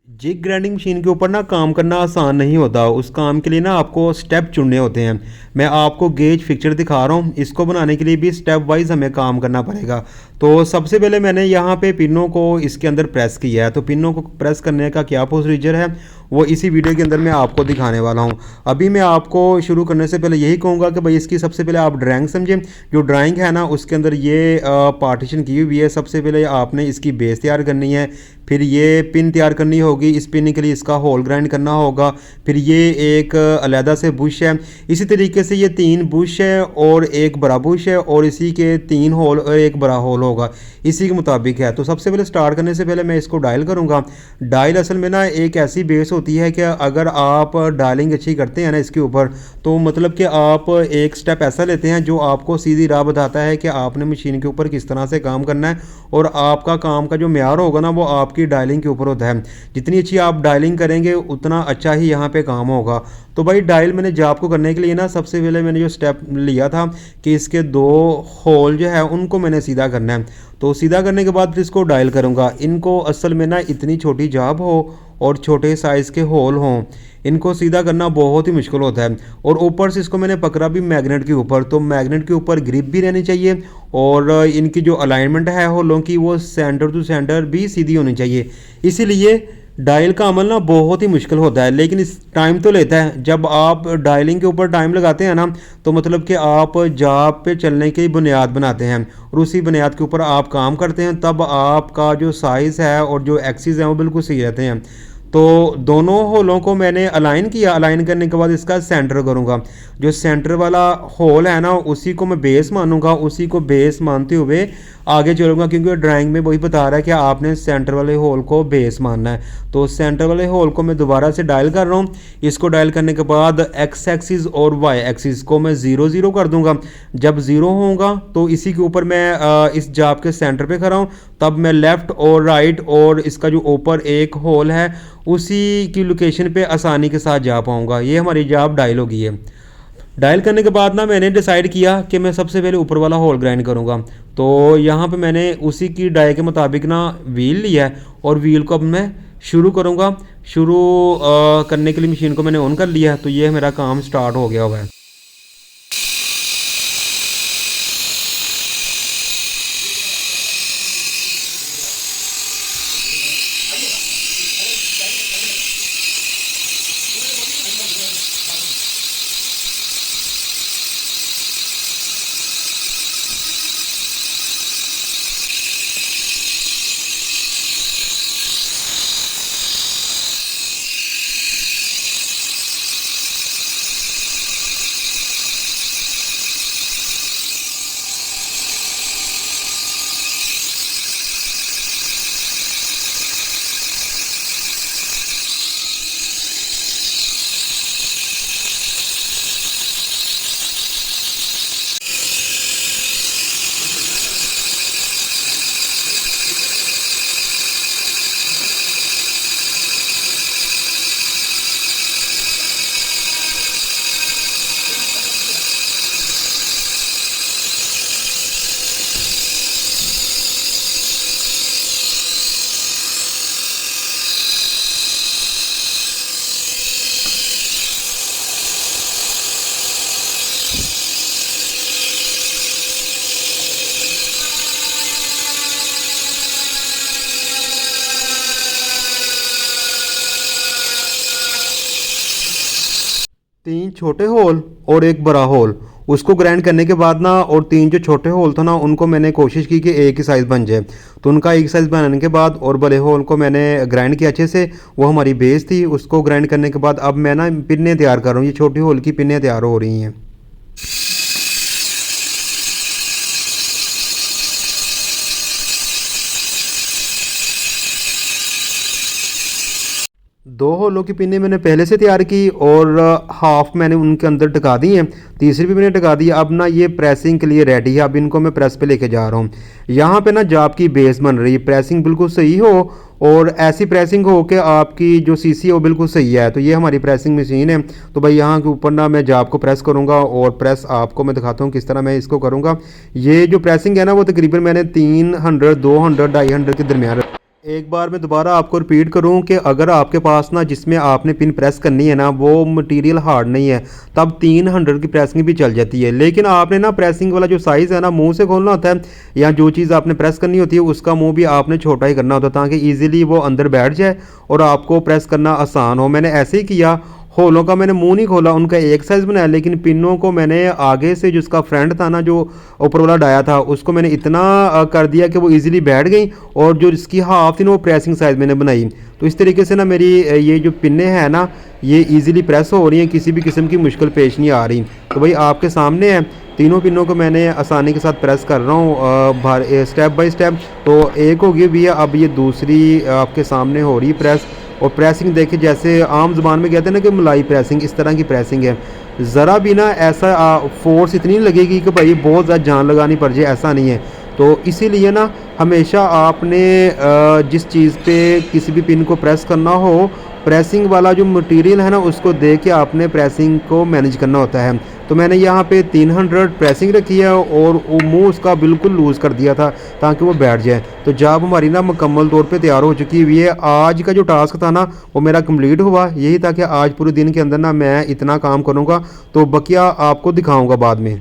Jig grinding machine के ऊपर ना काम करना आसान नहीं होता। उस काम के लिए ना आपको स्टेप चुनने होते हैं। मैं आपको गेज फिक्सचर दिखा रहा हूँ। इसको बनाने के लिए भी स्टेप वाइज हमें काम करना पड़ेगा। तो सबसे पहले मैंने यहाँ पे पिनों को इसके अंदर प्रेस किया है। तो पिनों को प्रेस करने का क्या प्रोसीजर है वो इसी वीडियो के अंदर मैं आपको दिखाने वाला हूँ। अभी मैं आपको शुरू करने से पहले यही कहूँगा कि भाई इसकी सबसे पहले आप ड्राइंग समझें। जो ड्राइंग है ना उसके अंदर ये पार्टीशन की हुई है। सबसे पहले आपने इसकी बेस तैयार करनी है, फिर ये पिन तैयार करनी होगी। इस पिन के लिए इसका होल ग्राइंड करना होगा। फिर ये एक अलहदा से बुश है। इसी तरीके से ये 3 बुश है और एक बड़ा बुश है और इसी के 3 होल और एक बड़ा होल होगा। इसी के मुताबिक है। तो सबसे पहले स्टार्ट करने से पहले मैं इसको डायल करूँगा। डायल असल में ना एक ऐसी बेस होती है कि अगर आप डायलिंग अच्छी करते हैं ना इसके ऊपर, तो मतलब कि आप एक स्टेप ऐसा लेते हैं जो आपको सीधी राह बताता है कि आपने मशीन के ऊपर किस तरह से काम करना है। और आपका काम का जो म्यार होगा ना वो आपकी डायलिंग के ऊपर होता है। जितनी अच्छी आप डायलिंग करेंगे उतना अच्छा ही यहाँ पे काम होगा। तो भाई डायल मैंने जॉब को करने के लिए ना सबसे पहले मैंने जो स्टेप लिया था कि इसके 2 होल जो है उनको मैंने सीधा करना है। तो सीधा करने के बाद फिर इसको डायल करूँगा। इनको असल में ना इतनी छोटी जॉब हो और छोटे साइज़ के होल हों, इनको सीधा करना बहुत ही मुश्किल होता है। और ऊपर से इसको मैंने पकड़ा भी मैग्नेट के ऊपर। तो मैग्नेट के ऊपर ग्रिप भी रहनी चाहिए और इनकी जो अलाइनमेंट है होलों की वो सेंटर टू सेंटर भी सीधी होनी चाहिए। इसीलिए डायल का अमल ना बहुत ही मुश्किल होता है, लेकिन इस टाइम तो लेता है। जब आप डायलिंग के ऊपर टाइम लगाते हैं ना तो मतलब कि आप जॉब पे चलने की बुनियाद बनाते हैं और उसी बुनियाद के ऊपर आप काम करते हैं। तब आपका जो साइज़ है और जो एक्सिस है वो बिल्कुल सही रहते हैं। तो दोनों होलों को मैंने अलाइन किया। अलाइन करने के बाद इसका सेंटर करूँगा। जो सेंटर वाला होल है ना उसी को मैं बेस मानूंगा। उसी को बेस मानते हुए आगे चलूँगा, क्योंकि ड्राइंग में वही बता रहा है कि आपने सेंटर वाले होल को बेस मानना है। तो सेंटर वाले होल को मैं दोबारा से डायल कर रहा हूँ। इसको डायल करने के बाद एक्स एक्सिस और वाई एक्सिस को मैं 0 0 कर दूंगा। जब 0 होगा तो इसी के ऊपर मैं इस जॉब के सेंटर पे खड़ा हूँ। तब मैं लेफ़्ट और राइट और इसका जो ऊपर एक होल है उसी की लोकेशन पे आसानी के साथ जा पाऊँगा। ये हमारी जॉब डायल होगी है। डायल करने के बाद ना मैंने डिसाइड किया कि मैं सबसे पहले ऊपर वाला होल ग्राइंड करूँगा। तो यहाँ पे मैंने उसी की डाई के मुताबिक ना व्हील लिया है और व्हील को अब मैं शुरू करूँगा। शुरू करने के लिए मशीन को मैंने ऑन कर लिया है। तो ये मेरा काम स्टार्ट हो गया हुआ है। 3 छोटे होल और एक बड़ा होल, उसको ग्राइंड करने के बाद ना, और 3 जो छोटे होल था ना उनको मैंने कोशिश की कि एक ही साइज़ बन जाए। तो उनका एक साइज़ बनाने के बाद और बड़े होल को मैंने ग्राइंड किया अच्छे से। वो हमारी बेस थी। उसको ग्राइंड करने के बाद अब मैं ना पिन्ने तैयार कर रहा हूँ। ये छोटी होल की पिन्ने तैयार हो रही हैं। 2 होलों की पिनें मैंने पहले से तैयार की और हाफ मैंने उनके अंदर टिका दी हैं। तीसरी भी मैंने टिका दी। अब ना ये प्रेसिंग के लिए रेडी है। अब इनको मैं प्रेस पे लेके जा रहा हूँ। यहाँ पे ना जॉब की बेस बन रही है। प्रेसिंग बिल्कुल सही हो और ऐसी प्रेसिंग हो कि आपकी जो सीसी है वो बिल्कुल सही है। तो ये हमारी प्रेसिंग मशीन है। तो भाई यहाँ के ऊपर ना मैं जॉब को प्रेस करूँगा और प्रेस आपको मैं दिखाता हूँ किस तरह मैं इसको करूँगा। ये जो प्रेसिंग है ना वो तकरीबन मैंने 300, 200, 250 के दरमियान एक बार मैं दोबारा आपको रिपीट करूं कि अगर आपके पास ना जिसमें आपने पिन प्रेस करनी है ना वो मटेरियल हार्ड नहीं है, तब 300 की प्रेसिंग भी चल जाती है। लेकिन आपने ना प्रेसिंग वाला जो साइज़ है ना मुंह से खोलना होता है, या जो चीज़ आपने प्रेस करनी होती है उसका मुंह भी आपने छोटा ही करना होता है ताकि ईजिली वो अंदर बैठ जाए और आपको प्रेस करना आसान हो। मैंने ऐसे ही किया। होलों का मैंने मुंह नहीं खोला, उनका एक साइज़ बनाया, लेकिन पिनों को मैंने आगे से जो उसका फ्रेंड था ना, जो ऊपर वाला डाया था, उसको मैंने इतना कर दिया कि वो इजीली बैठ गई, और जो इसकी हाफ थी ना वो प्रेसिंग साइज़ मैंने बनाई। तो इस तरीके से ना मेरी ये जो पिनें हैं ना ये इजीली प्रेस हो रही हैं, किसी भी किस्म की मुश्किल पेश नहीं आ रही। तो भाई आपके सामने है, तीनों पिनों को मैंने आसानी के साथ प्रेस कर रहा हूँ स्टेप बाय स्टेप। तो एक हो गई भी है, अब ये दूसरी आपके सामने हो रही प्रेस। और प्रेसिंग देखिए जैसे आम जुबान में कहते हैं ना कि मलाई प्रेसिंग, इस तरह की प्रेसिंग है। ज़रा भी ना ऐसा फोर्स इतनी नहीं लगेगी कि भाई बहुत ज़्यादा जान लगानी पड़ जाए, ऐसा नहीं है। तो इसीलिए ना हमेशा आपने जिस चीज़ पे किसी भी पिन को प्रेस करना हो, प्रेसिंग वाला जो मटेरियल है ना उसको देख के आपने प्रेसिंग को मैनेज करना होता है। तो मैंने यहाँ पे 300 प्रेसिंग रखी है और वो मुंह उसका बिल्कुल लूज़ कर दिया था ताकि वो बैठ जाए। तो जब हमारी ना मुकम्मल तौर पे तैयार हो चुकी हुई है, आज का जो टास्क था ना वो मेरा कंप्लीट हुआ। यही था कि आज पूरे दिन के अंदर ना मैं इतना काम करूँगा, तो बकिया आपको दिखाऊँगा बाद में।